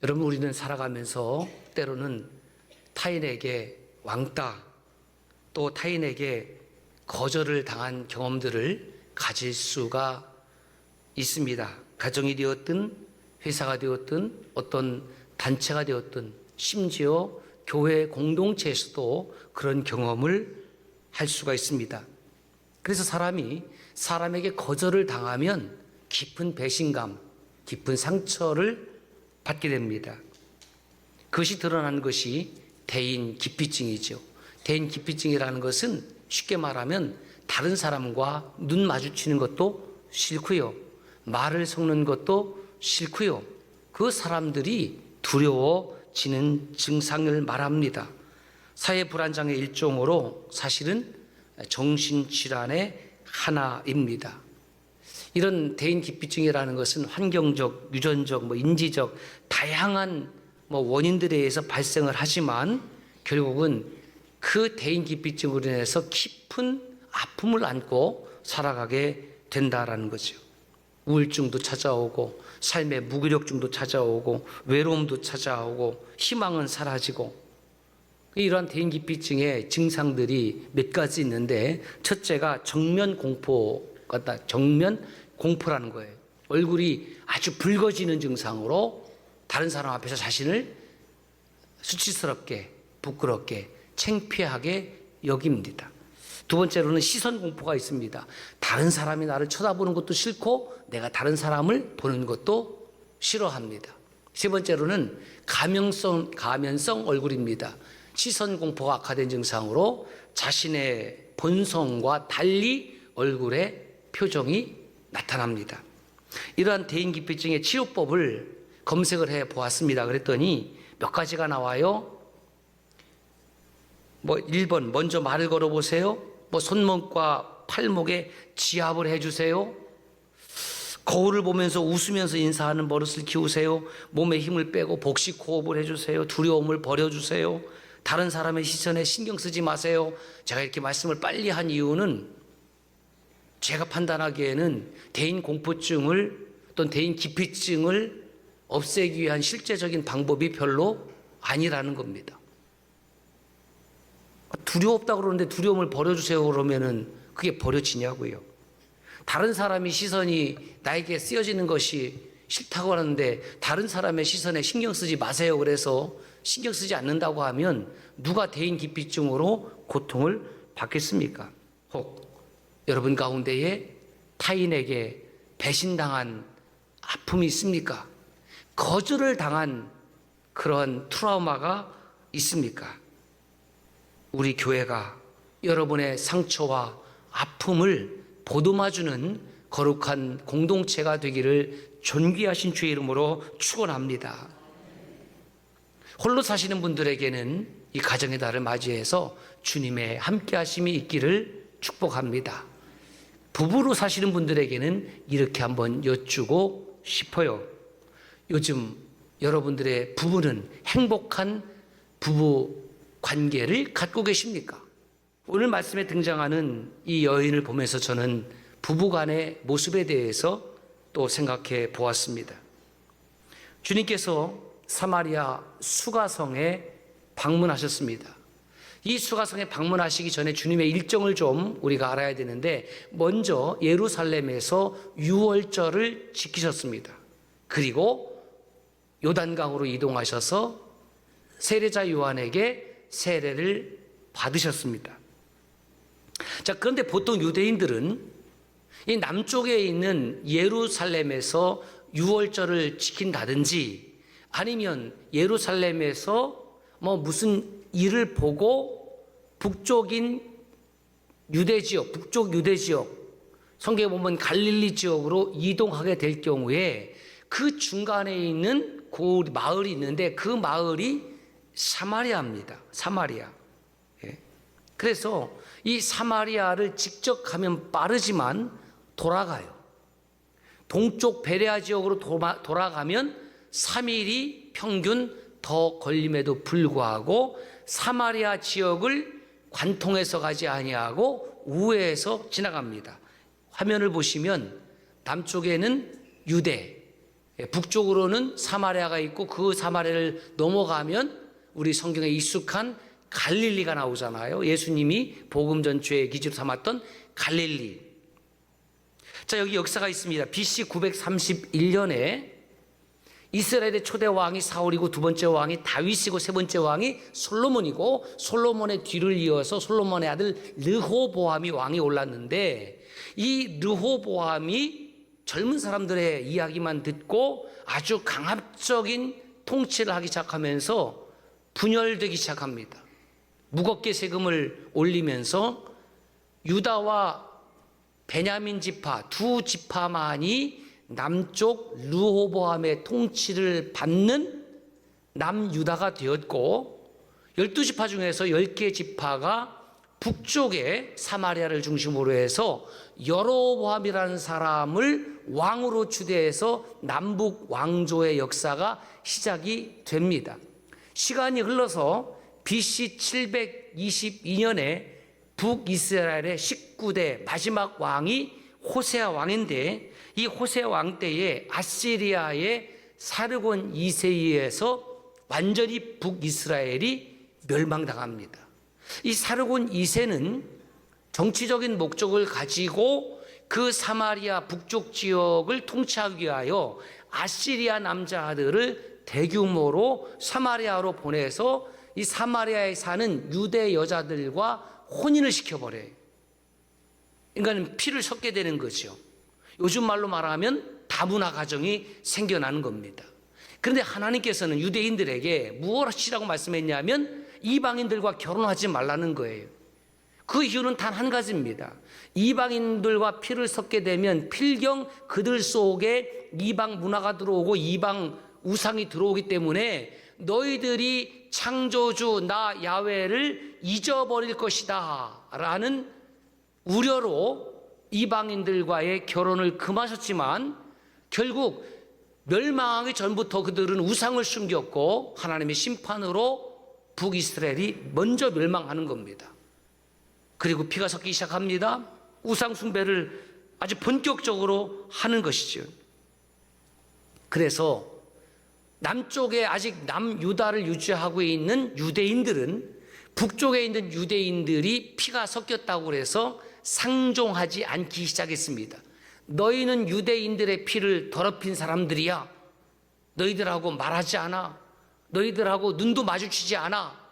여러분, 우리는 살아가면서 때로는 타인에게 왕따, 또 타인에게 거절을 당한 경험들을 가질 수가 있습니다. 가정이 되었든 회사가 되었든 어떤 단체가 되었든 심지어 교회 공동체에서도 그런 경험을 할 수가 있습니다. 그래서 사람이 사람에게 거절을 당하면 깊은 배신감, 깊은 상처를 받게 됩니다. 그것이 드러난 것이 대인 기피증이죠. 대인 기피증이라는 것은 쉽게 말하면 다른 사람과 눈 마주치는 것도 싫고요, 말을 섞는 것도 싫고요, 그 사람들이 두려워지는 증상을 말합니다. 사회 불안장애 일종으로 사실은 정신질환의 하나입니다. 이런 대인 기피증이라는 것은 환경적, 유전적, 인지적 다양한 원인들에 의해서 발생을 하지만 결국은 그 대인 기피증으로 인해서 깊은 아픔을 안고 살아가게 된다라는 거죠. 우울증도 찾아오고 삶의 무기력증도 찾아오고 외로움도 찾아오고 희망은 사라지고, 이러한 대인 기피증의 증상들이 몇 가지 있는데, 첫째가 정면 공포가 정면 공포라는 거예요. 얼굴이 아주 붉어지는 증상으로 다른 사람 앞에서 자신을 수치스럽게, 부끄럽게, 창피하게 여깁니다. 두 번째로는 시선 공포가 있습니다. 다른 사람이 나를 쳐다보는 것도 싫고 내가 다른 사람을 보는 것도 싫어합니다. 세 번째로는 가면성 얼굴입니다. 시선 공포가 악화된 증상으로 자신의 본성과 달리 얼굴에 표정이 나타납니다. 이러한 대인 기피증의 치료법을 검색을 해 보았습니다. 그랬더니 몇 가지가 나와요. 1번, 먼저 말을 걸어보세요. 손목과 팔목에 지압을 해주세요. 거울을 보면서 웃으면서 인사하는 버릇을 키우세요. 몸에 힘을 빼고 복식 호흡을 해주세요. 두려움을 버려주세요. 다른 사람의 시선에 신경 쓰지 마세요. 제가 이렇게 말씀을 빨리 한 이유는 제가 판단하기에는 대인 공포증을 또는 대인 기피증을 없애기 위한 실제적인 방법이 별로 아니라는 겁니다. 두려웠다고 그러는데 두려움을 버려주세요 그러면은 그게 버려지냐고요. 다른 사람이 시선이 나에게 쓰여지는 것이 싫다고 하는데 다른 사람의 시선에 신경 쓰지 마세요 그래서 신경 쓰지 않는다고 하면 누가 대인 기피증으로 고통을 받겠습니까? 혹 여러분 가운데에 타인에게 배신당한 아픔이 있습니까? 거절을 당한 그런 트라우마가 있습니까? 우리 교회가 여러분의 상처와 아픔을 보듬어주는 거룩한 공동체가 되기를 존귀하신 주의 이름으로 축원합니다. 홀로 사시는 분들에게는 이 가정의 달을 맞이해서 주님의 함께하심이 있기를 축복합니다. 부부로 사시는 분들에게는 이렇게 한번 여쭈고 싶어요. 요즘 여러분들의 부부는 행복한 부부 관계를 갖고 계십니까? 오늘 말씀에 등장하는 이 여인을 보면서 저는 부부간의 모습에 대해서 또 생각해 보았습니다. 주님께서 사마리아 수가성에 방문하셨습니다. 이 수가성에 방문하시기 전에 주님의 일정을 좀 우리가 알아야 되는데, 먼저 예루살렘에서 유월절을 지키셨습니다. 그리고 요단강으로 이동하셔서 세례자 요한에게 세례를 받으셨습니다. 자, 그런데 보통 유대인들은 이 남쪽에 있는 예루살렘에서 유월절을 지킨다든지 아니면 예루살렘에서 무슨 일을 보고 북쪽인 유대 지역, 북쪽 유대 지역, 성경에 보면 갈릴리 지역으로 이동하게 될 경우에 그 중간에 있는 그 마을이 있는데 그 마을이 사마리아입니다. 사마리아. 예. 그래서 이 사마리아를 직접 가면 빠르지만 돌아가요. 동쪽 베레아 지역으로 돌아가면 3일이 평균 더 걸림에도 불구하고 사마리아 지역을 관통해서 가지 아니하고 우회해서 지나갑니다. 화면을 보시면 남쪽에는 유대, 북쪽으로는 사마리아가 있고 그 사마리아를 넘어가면 우리 성경에 익숙한 갈릴리가 나오잖아요. 예수님이 복음 전초의 기지로 삼았던 갈릴리. 자, 여기 역사가 있습니다. BC 931년에 이스라엘의 초대 왕이 사울이고 두 번째 왕이 다윗이고 세 번째 왕이 솔로몬이고 솔로몬의 뒤를 이어서 솔로몬의 아들 르호보암이 왕이 올랐는데 이 르호보암이 젊은 사람들의 이야기만 듣고 아주 강압적인 통치를 하기 시작하면서 분열되기 시작합니다. 무겁게 세금을 올리면서 유다와 베냐민 지파 두 지파만이 남쪽 르호보암의 통치를 받는 남유다가 되었고 12지파 중에서 10개 지파가 북쪽에 사마리아를 중심으로 해서 여로보암이라는 사람을 왕으로 추대해서 남북 왕조의 역사가 시작이 됩니다. 시간이 흘러서 BC 722년에 북이스라엘의 19대 마지막 왕이 호세아 왕인데 이 호세아 왕 때에 아시리아의 사르곤 2세에 의해서 완전히 북이스라엘이 멸망당합니다. 이 사르곤 2세는 정치적인 목적을 가지고 그 사마리아 북쪽 지역을 통치하기 위하여 아시리아 남자들을 대규모로 사마리아로 보내서 이 사마리아에 사는 유대 여자들과 혼인을 시켜버려요. 그러니까 피를 섞게 되는 거죠. 요즘 말로 말하면 다문화 가정이 생겨나는 겁니다. 그런데 하나님께서는 유대인들에게 무엇이라고 말씀했냐면 이방인들과 결혼하지 말라는 거예요. 그 이유는 단 한 가지입니다. 이방인들과 피를 섞게 되면 필경 그들 속에 이방 문화가 들어오고 이방 우상이 들어오기 때문에 너희들이 창조주 나 야훼를 잊어버릴 것이다 라는 우려로 이방인들과의 결혼을 금하셨지만 결국 멸망하기 전부터 그들은 우상을 숨겼고 하나님의 심판으로 북이스라엘이 먼저 멸망하는 겁니다. 그리고 피가 섞이기 시작합니다. 우상 숭배를 아주 본격적으로 하는 것이죠. 그래서 남쪽에 아직 남유다를 유지하고 있는 유대인들은 북쪽에 있는 유대인들이 피가 섞였다고 해서 상종하지 않기 시작했습니다. 너희는 유대인들의 피를 더럽힌 사람들이야. 너희들하고 말하지 않아. 너희들하고 눈도 마주치지 않아.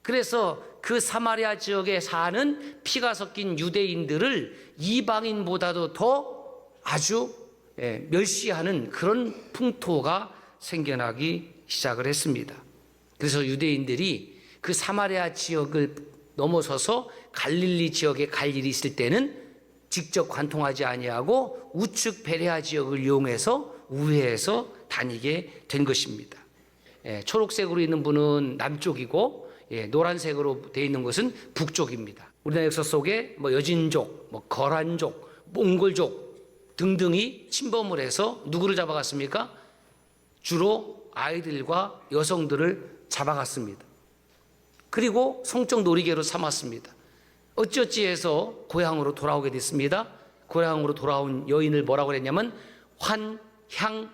그래서 그 사마리아 지역에 사는 피가 섞인 유대인들을 이방인보다도 더 아주 멸시하는 그런 풍토가 생겨나기 시작을 했습니다. 그래서 유대인들이 그 사마리아 지역을 넘어서서 갈릴리 지역에 갈 일이 있을 때는 직접 관통하지 아니하고 우측 베레아 지역을 이용해서 우회해서 다니게 된 것입니다. 초록색으로 있는 분은 남쪽이고 노란색으로 되어 있는 것은 북쪽입니다. 우리나라 역사 속에 여진족, 거란족, 몽골족 등등이 침범을 해서 누구를 잡아갔습니까? 주로 아이들과 여성들을 잡아갔습니다. 그리고 성적 놀이개로 삼았습니다. 어찌어찌 해서 고향으로 돌아오게 됐습니다. 고향으로 돌아온 여인을 뭐라고 했냐면 환향여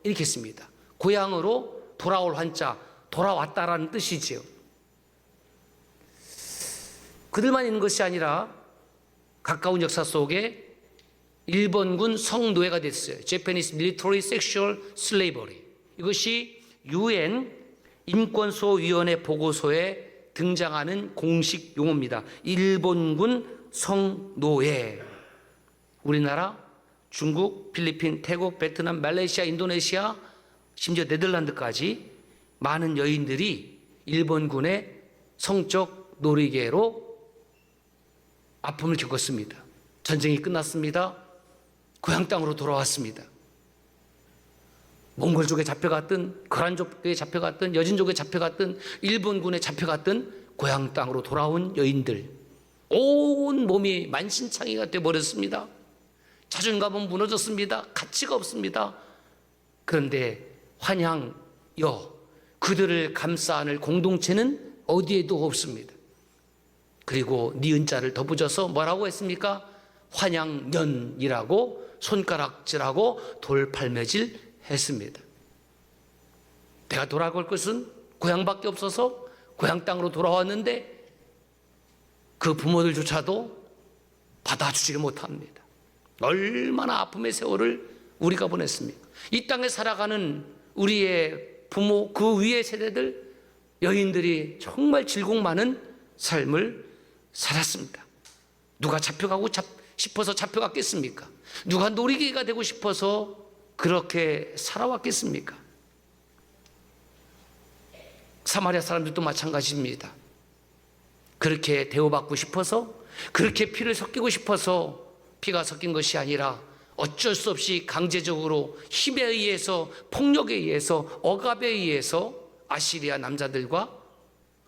이렇게 했습니다. 고향으로 돌아올 환자, 돌아왔다라는 뜻이지요. 그들만 있는 것이 아니라 가까운 역사 속에 일본군 성노예가 됐어요. Japanese Military Sexual Slavery. 이것이 UN 인권소위원회 보고서에 등장하는 공식 용어입니다. 일본군 성노예. 우리나라, 중국, 필리핀, 태국, 베트남, 말레이시아, 인도네시아, 심지어 네덜란드까지 많은 여인들이 일본군의 성적 놀이개로 아픔을 겪었습니다. 전쟁이 끝났습니다. 고향 땅으로 돌아왔습니다. 몽골족에 잡혀갔든 거란족에 잡혀갔든 여진족에 잡혀갔든 일본군에 잡혀갔든 고향 땅으로 돌아온 여인들, 온 몸이 만신창이가 되어버렸습니다. 자존감은 무너졌습니다. 가치가 없습니다. 그런데 환향여, 그들을 감싸 안을 공동체는 어디에도 없습니다. 그리고 니은자를 덧붙여서 뭐라고 했습니까? 환양년이라고 손가락질하고 돌팔매질 했습니다. 내가 돌아갈 것은 고향밖에 없어서 고향 땅으로 돌아왔는데 그 부모들조차도 받아주지를 못합니다. 얼마나 아픔의 세월을 우리가 보냈습니까? 이 땅에 살아가는 우리의 부모, 그 위의 세대들, 여인들이 정말 질곡 많은 삶을 살았습니다. 누가 잡혀가고 싶어서 잡혀갔겠습니까? 누가 놀이개가 되고 싶어서 그렇게 살아왔겠습니까? 사마리아 사람들도 마찬가지입니다. 그렇게 대우받고 싶어서, 그렇게 피를 섞이고 싶어서 피가 섞인 것이 아니라 어쩔 수 없이 강제적으로 힘에 의해서, 폭력에 의해서, 억압에 의해서 아시리아 남자들과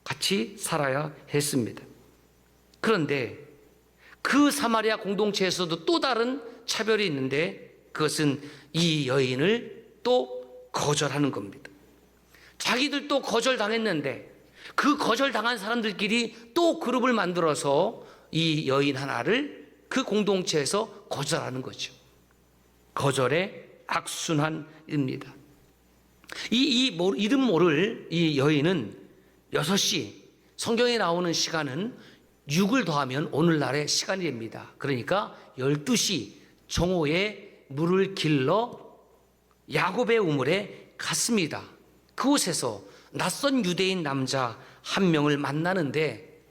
같이 살아야 했습니다. 그런데 그 사마리아 공동체에서도 또 다른 차별이 있는데 그것은 이 여인을 또 거절하는 겁니다. 자기들도 거절당했는데 그 거절당한 사람들끼리 또 그룹을 만들어서 이 여인 하나를 그 공동체에서 거절하는 거죠. 거절의 악순환입니다. 이름 모를 이 여인은 6시, 성경에 나오는 시간은 6을 더하면 오늘날의 시간이 됩니다. 그러니까 12시 정오에 물을 길러 야곱의 우물에 갔습니다. 그곳에서 낯선 유대인 남자 한 명을 만나는데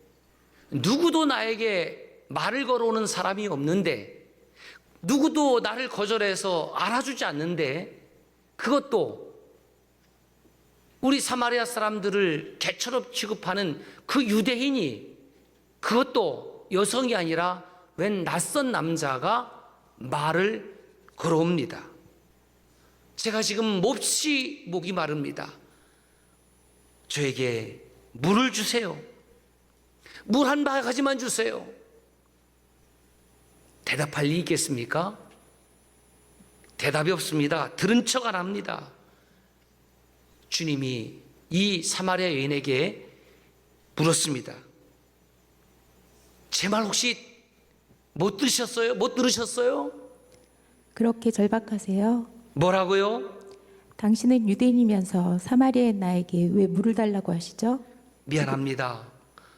누구도 나에게 말을 걸어오는 사람이 없는데, 누구도 나를 거절해서 알아주지 않는데, 그것도 우리 사마리아 사람들을 개처럼 취급하는 그 유대인이, 그것도 여성이 아니라 웬 낯선 남자가 말을 걸어옵니다. 제가 지금 몹시 목이 마릅니다. 저에게 물을 주세요. 물 한 바가지만 주세요. 대답할 리 있겠습니까? 대답이 없습니다. 들은 척 안 합니다. 주님이 이 사마리아 여인에게 물었습니다. 제 말 혹시 못 들으셨어요? 못 들으셨어요? 그렇게 절박하세요? 뭐라고요? 당신은 유대인이면서 사마리아의 나에게 왜 물을 달라고 하시죠? 미안합니다.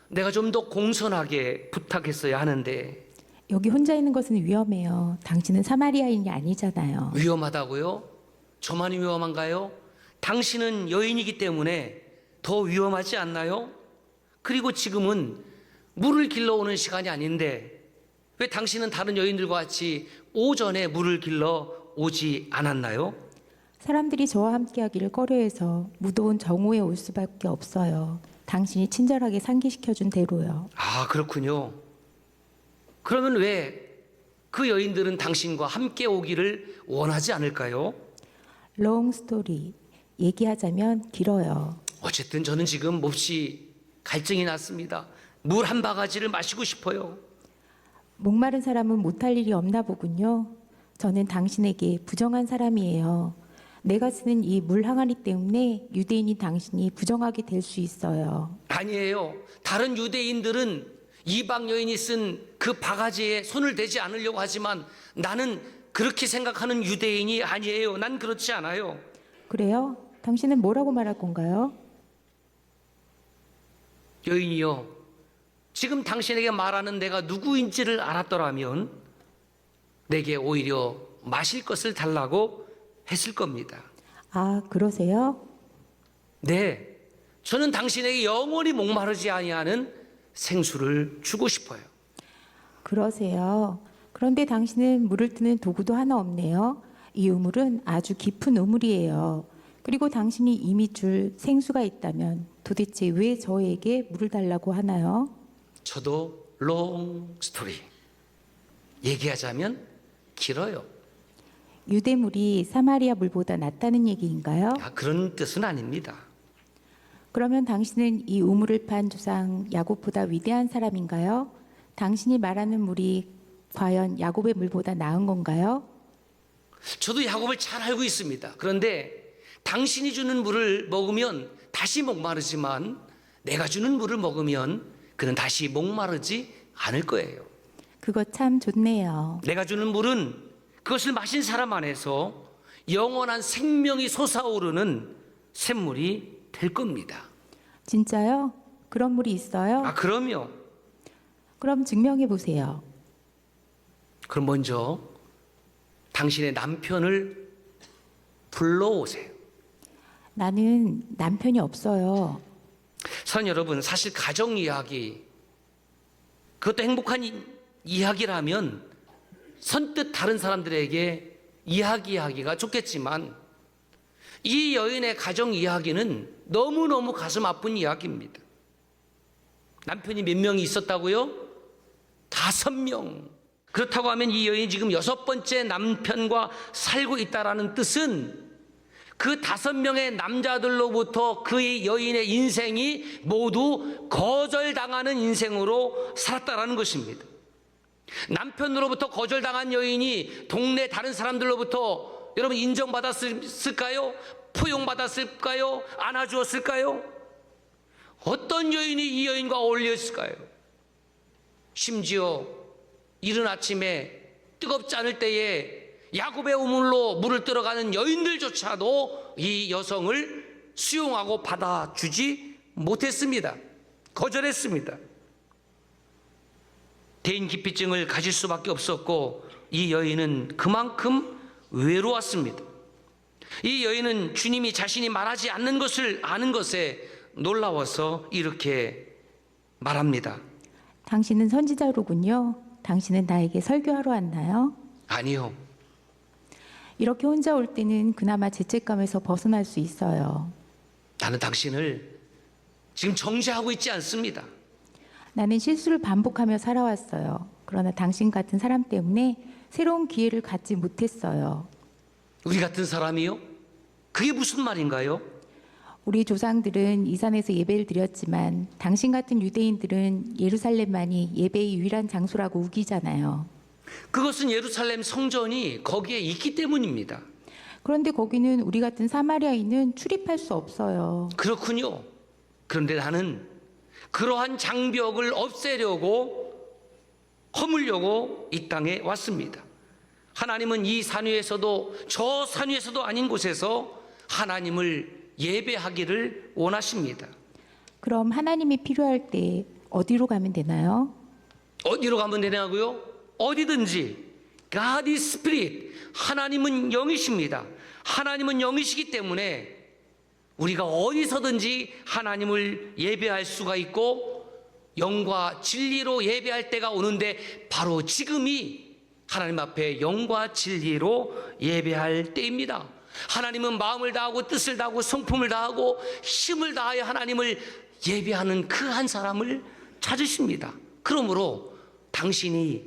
내가 좀 더 공손하게 부탁했어야 하는데. 여기 혼자 있는 것은 위험해요. 당신은 사마리아인이 아니잖아요. 위험하다고요? 저만이 위험한가요? 당신은 여인이기 때문에 더 위험하지 않나요? 그리고 지금은 물을 길러오는 시간이 아닌데 왜 당신은 다른 여인들과 같이 오전에 물을 길러 오지 않았나요? 사람들이 저와 함께하기를 꺼려해서 무더운 정오에 올 수밖에 없어요. 당신이 친절하게 상기시켜준 대로요. 아, 그렇군요. 그러면 왜 그 여인들은 당신과 함께 오기를 원하지 않을까요? 롱 스토리. 얘기하자면 길어요. 어쨌든 저는 지금 몹시 갈증이 났습니다. 물 한 바가지를 마시고 싶어요. 목마른 사람은 못할 일이 없나 보군요. 저는 당신에게 부정한 사람이에요. 내가 쓰는 이 물 항아리 때문에 유대인이 당신이 부정하게 될 수 있어요. 아니에요. 다른 유대인들은 이방 여인이 쓴 그 바가지에 손을 대지 않으려고 하지만 나는 그렇게 생각하는 유대인이 아니에요. 난 그렇지 않아요. 그래요? 당신은 뭐라고 말할 건가요? 여인이요, 지금 당신에게 말하는 내가 누구인지를 알았더라면 내게 오히려 마실 것을 달라고 했을 겁니다. 아, 그러세요? 네, 저는 당신에게 영원히 목마르지 아니하는 생수를 주고 싶어요. 그러세요. 그런데 당신은 물을 뜨는 도구도 하나 없네요. 이 우물은 아주 깊은 우물이에요. 그리고 당신이 이미 줄 생수가 있다면 도대체 왜 저에게 물을 달라고 하나요? 저도 롱 스토리. 얘기하자면 길어요. 유대물이 사마리아 물보다 낫다는 얘기인가요? 그런 뜻은 아닙니다. 그러면 당신은 이 우물을 판 조상 야곱보다 위대한 사람인가요? 당신이 말하는 물이 과연 야곱의 물보다 나은 건가요? 저도 야곱을 잘 알고 있습니다. 그런데 당신이 주는 물을 먹으면 다시 목마르지만 내가 주는 물을 먹으면 그는 다시 목마르지 않을 거예요. 그거 참 좋네요. 내가 주는 물은 그것을 마신 사람 안에서 영원한 생명이 솟아오르는 샘물이 될 겁니다. 진짜요? 그런 물이 있어요? 그럼요. 그럼 증명해 보세요. 그럼 먼저 당신의 남편을 불러오세요. 나는 남편이 없어요. 사랑 여러분, 사실 가정 이야기, 그것도 행복한 이야기라면 선뜻 다른 사람들에게 이야기하기가 좋겠지만 이 여인의 가정 이야기는 너무너무 가슴 아픈 이야기입니다. 남편이 몇 명이 있었다고요? 5명. 그렇다고 하면 이 여인이 지금 6번째 남편과 살고 있다라는 뜻은 그 5명의 남자들로부터 그 여인의 인생이 모두 거절당하는 인생으로 살았다라는 것입니다. 남편으로부터 거절당한 여인이 동네 다른 사람들로부터 여러분 인정받았을까요? 포용받았을까요? 안아주었을까요? 어떤 여인이 이 여인과 어울렸을까요? 심지어 이른 아침에 뜨겁지 않을 때에 야곱의 우물로 물을 들어가는 여인들조차도 이 여성을 수용하고 받아주지 못했습니다. 거절했습니다. 대인 기피증을 가질 수밖에 없었고 이 여인은 그만큼 외로웠습니다. 이 여인은 주님이 자신이 말하지 않는 것을 아는 것에 놀라워서 이렇게 말합니다. 당신은 선지자로군요. 당신은 나에게 설교하러 왔나요? 아니요. 이렇게 혼자 올 때는 그나마 죄책감에서 벗어날 수 있어요. 나는 당신을 지금 정죄하고 있지 않습니다. 나는 실수를 반복하며 살아왔어요. 그러나 당신 같은 사람 때문에 새로운 기회를 갖지 못했어요. 우리 같은 사람이요? 그게 무슨 말인가요? 우리 조상들은 이 산에서 예배를 드렸지만 당신 같은 유대인들은 예루살렘만이 예배의 유일한 장소라고 우기잖아요. 그것은 예루살렘 성전이 거기에 있기 때문입니다. 그런데 거기는 우리 같은 사마리아인은 출입할 수 없어요. 그렇군요. 그런데 나는 그러한 장벽을 없애려고 허물려고 이 땅에 왔습니다. 하나님은 이 산 위에서도 저 산 위에서도 아닌 곳에서 하나님을 예배하기를 원하십니다. 그럼 하나님이 필요할 때 어디로 가면 되나요? 어디로 가면 되냐고요? 어디든지. God is Spirit. 하나님은 영이십니다. 하나님은 영이시기 때문에 우리가 어디서든지 하나님을 예배할 수가 있고 영과 진리로 예배할 때가 오는데 바로 지금이 하나님 앞에 영과 진리로 예배할 때입니다. 하나님은 마음을 다하고 뜻을 다하고 성품을 다하고 힘을 다하여 하나님을 예배하는 그 한 사람을 찾으십니다. 그러므로 당신이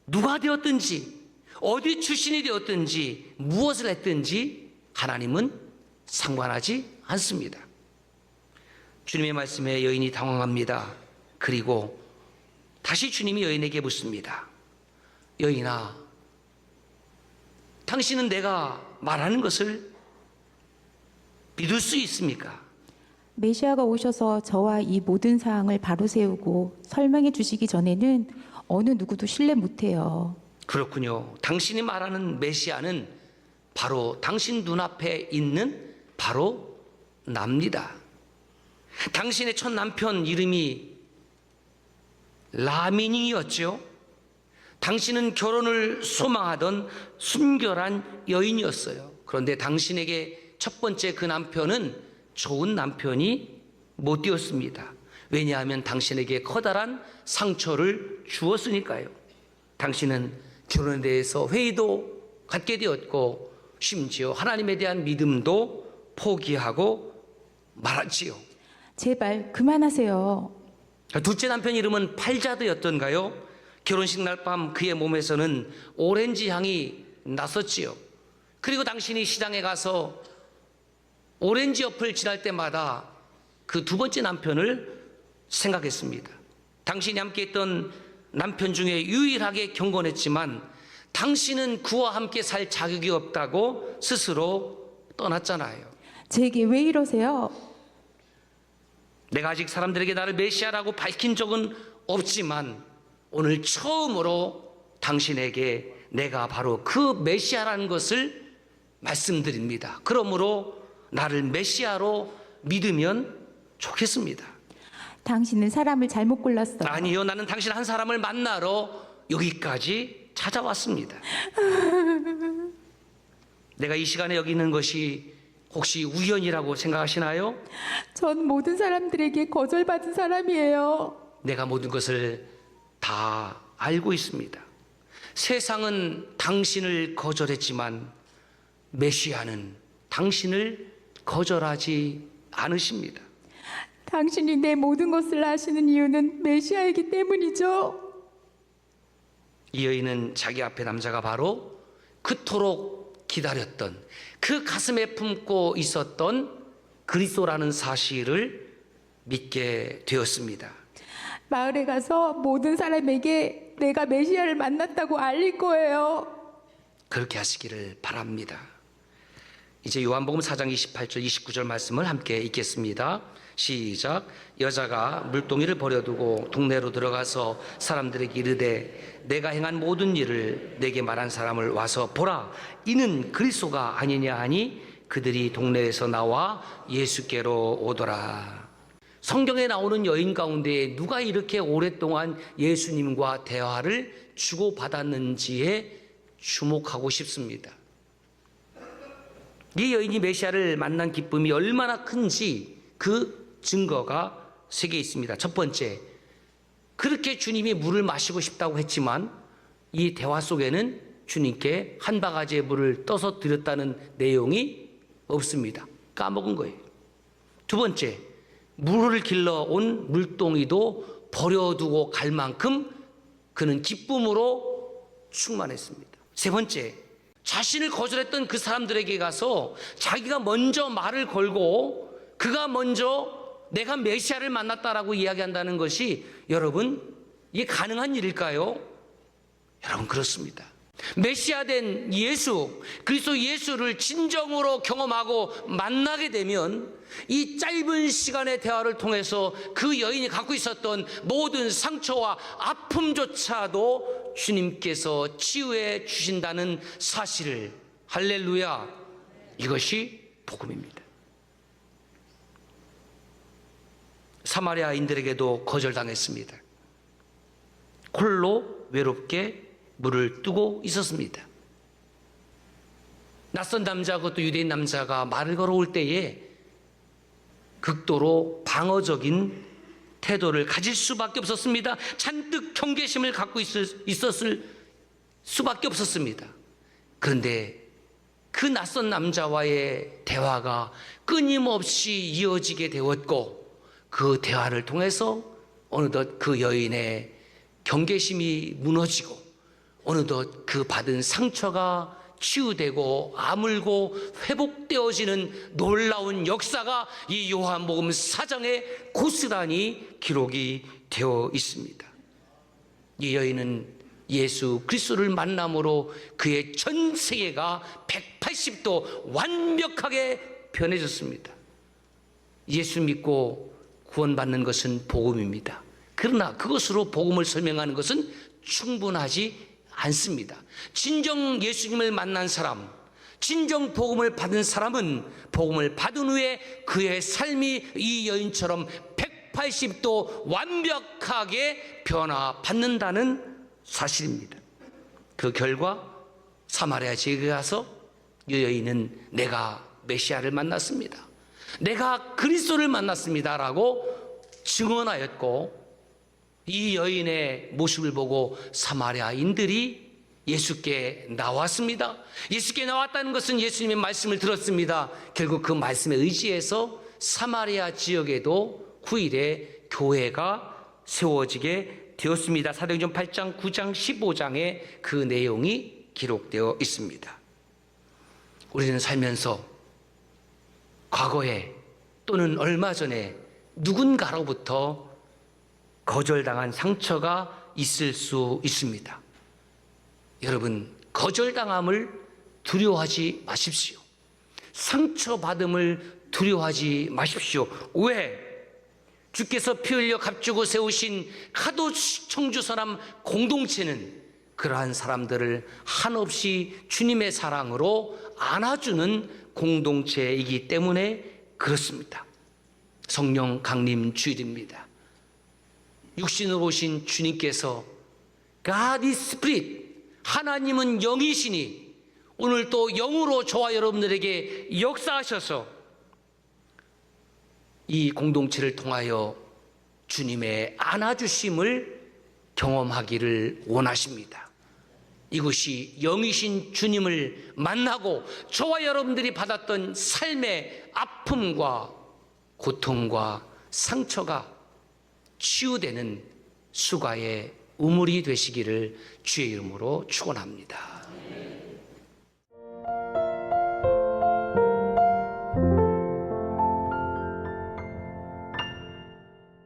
누가 되었든지 어디 출신이 되었든지 무엇을 했든지 하나님은 상관하지 않습니다. 주님의 말씀에 여인이 당황합니다. 그리고 다시 주님이 여인에게 묻습니다. 여인아, 당신은 내가 말하는 것을 믿을 수 있습니까? 메시아가 오셔서 저와 이 모든 사항을 바로 세우고 설명해 주시기 전에는 어느 누구도 신뢰 못해요. 그렇군요. 당신이 말하는 메시아는 바로 당신 눈앞에 있는 바로 납니다. 당신의 첫 남편 이름이 라미니였죠. 당신은 결혼을 소망하던 순결한 여인이었어요. 그런데 당신에게 첫 번째 그 남편은 좋은 남편이 못 되었습니다. 왜냐하면 당신에게 커다란 상처를 주었으니까요. 당신은 결혼에 대해서 회의도 갖게 되었고 심지어 하나님에 대한 믿음도 포기하고 말았지요. 제발 그만하세요. 둘째 남편 이름은 팔자드였던가요? 결혼식 날 밤 그의 몸에서는 오렌지 향이 났었지요. 그리고 당신이 시장에 가서 오렌지 옆을 지날 때마다 그 두 번째 남편을 생각했습니다. 당신이 함께 했던 남편 중에 유일하게 경건했지만 당신은 그와 함께 살 자격이 없다고 스스로 떠났잖아요. 제게 왜 이러세요? 내가 아직 사람들에게 나를 메시아라고 밝힌 적은 없지만 오늘 처음으로 당신에게 내가 바로 그 메시아라는 것을 말씀드립니다. 그러므로 나를 메시아로 믿으면 좋겠습니다. 당신은 사람을 잘못 골랐어요. 아니요, 나는 당신 한 사람을 만나러 여기까지 찾아왔습니다. 내가 이 시간에 여기 있는 것이 혹시 우연이라고 생각하시나요? 전 모든 사람들에게 거절받은 사람이에요. 내가 모든 것을 다 알고 있습니다. 세상은 당신을 거절했지만 메시아는 당신을 거절하지 않으십니다. 당신이 내 모든 것을 아시는 이유는 메시아이기 때문이죠. 이 여인은 자기 앞에 남자가 바로 그토록 기다렸던, 그 가슴에 품고 있었던 그리스도라는 사실을 믿게 되었습니다. 마을에 가서 모든 사람에게 내가 메시아를 만났다고 알릴 거예요. 그렇게 하시기를 바랍니다. 이제 요한복음 4장 28절 29절 말씀을 함께 읽겠습니다. 시작. 여자가 물동이를 버려두고 동네로 들어가서 사람들에게 이르되 내가 행한 모든 일을 내게 말한 사람을 와서 보라, 이는 그리스도가 아니냐 하니 그들이 동네에서 나와 예수께로 오더라. 성경에 나오는 여인 가운데 누가 이렇게 오랫동안 예수님과 대화를 주고받았는지에 주목하고 싶습니다. 이 여인이 메시아를 만난 기쁨이 얼마나 큰지 그 증거가 세 개 있습니다. 첫 번째, 그렇게 주님이 물을 마시고 싶다고 했지만 이 대화 속에는 주님께 한 바가지의 물을 떠서 드렸다는 내용이 없습니다. 까먹은 거예요. 두 번째, 물을 길러온 물동이도 버려두고 갈 만큼 그는 기쁨으로 충만했습니다. 세 번째, 자신을 거절했던 그 사람들에게 가서 자기가 먼저 말을 걸고 그가 먼저 내가 메시아를 만났다라고 이야기한다는 것이, 여러분, 이게 가능한 일일까요? 여러분, 그렇습니다. 메시아 된 예수, 그리스도 예수를 진정으로 경험하고 만나게 되면 이 짧은 시간의 대화를 통해서 그 여인이 갖고 있었던 모든 상처와 아픔조차도 주님께서 치유해 주신다는 사실을, 할렐루야, 이것이 복음입니다. 사마리아인들에게도 거절당했습니다. 홀로 외롭게 물을 뜨고 있었습니다. 낯선 남자, 그것도 유대인 남자가 말을 걸어올 때에 극도로 방어적인 태도를 가질 수밖에 없었습니다. 잔뜩 경계심을 갖고 있었을 수밖에 없었습니다. 그런데 그 낯선 남자와의 대화가 끊임없이 이어지게 되었고, 그 대화를 통해서 어느덧 그 여인의 경계심이 무너지고 어느덧 그 받은 상처가 치유되고 아물고 회복되어지는 놀라운 역사가 이 요한복음 4장에 고스란히 기록이 되어 있습니다. 이 여인은 예수 그리스도를 만남으로 그의 전 세계가 180도 완벽하게 변해졌습니다. 예수 믿고 구원받는 것은 복음입니다. 그러나 그것으로 복음을 설명하는 것은 충분하지 않습니다. 진정 예수님을 만난 사람, 진정 복음을 받은 사람은 복음을 받은 후에 그의 삶이 이 여인처럼 180도 완벽하게 변화받는다는 사실입니다. 그 결과 사마리아 지역에 가서 이 여인은 내가 메시아를 만났습니다, 내가 그리스도를 만났습니다 라고 증언하였고, 이 여인의 모습을 보고 사마리아인들이 예수께 나왔습니다. 예수께 나왔다는 것은 예수님의 말씀을 들었습니다. 결국 그 말씀에 의지해서 사마리아 지역에도 후일에 교회가 세워지게 되었습니다. 사도행전 8장, 9장, 15장에 그 내용이 기록되어 있습니다. 우리는 살면서 과거에 또는 얼마 전에 누군가로부터 거절당한 상처가 있을 수 있습니다. 여러분, 거절당함을 두려워하지 마십시오. 상처받음을 두려워하지 마십시오. 왜? 주께서 피 흘려 값주고 세우신 카도 청주서남 공동체는 그러한 사람들을 한없이 주님의 사랑으로 안아주는 공동체이기 때문에 그렇습니다. 성령 강림 주일입니다. 육신으로 오신 주님께서 God is Spirit, 하나님은 영이시니 오늘 또 영으로 저와 여러분들에게 역사하셔서 이 공동체를 통하여 주님의 안아주심을 경험하기를 원하십니다. 이것이 영이신 주님을 만나고 저와 여러분들이 받았던 삶의 아픔과 고통과 상처가 치유되는 수가의 우물이 되시기를 주의 이름으로 축원합니다.